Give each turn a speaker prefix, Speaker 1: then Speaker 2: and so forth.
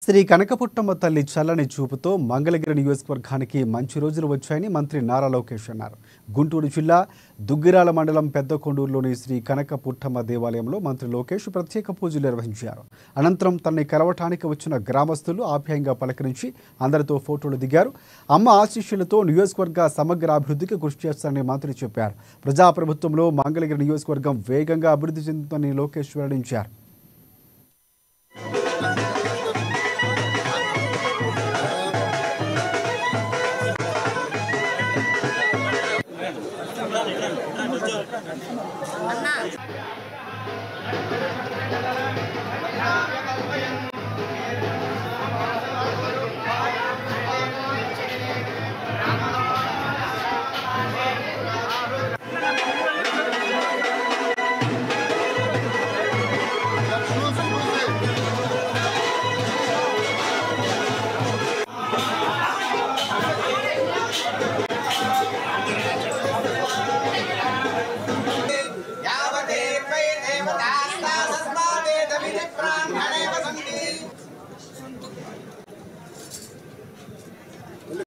Speaker 1: శ్రీ కనకపుట్టమ్మ తల్లి చల్లని చూపుతో మంగళగిరి నియోజకవర్గానికి మంచి రోజులు వచ్చాయని మంత్రి నారా లోకేష్ అన్నారు. గుంటూరు జిల్లా దుగ్గిరాల మండలం పెద్దకొండూరులోని శ్రీ కనకపుట్టమ్మ దేవాలయంలో మంత్రి లోకేష్ ప్రత్యేక పూజలు నిర్వహించారు. అనంతరం తనని కలవటానికి వచ్చిన గ్రామస్తులు ఆప్యాయంగా పలకరించి అందరితో ఫోటోలు దిగారు. అమ్మ ఆశీస్సులతో నియోజకవర్గ సమగ్ర అభివృద్ధికి కృషి చేస్తారని మంత్రి చెప్పారు. ప్రజాప్రభుత్వంలో మంగళగిరి నియోజకవర్గం వేగంగా అభివృద్ధి చెందుతుందని లోకేష్ వెల్లడించారు.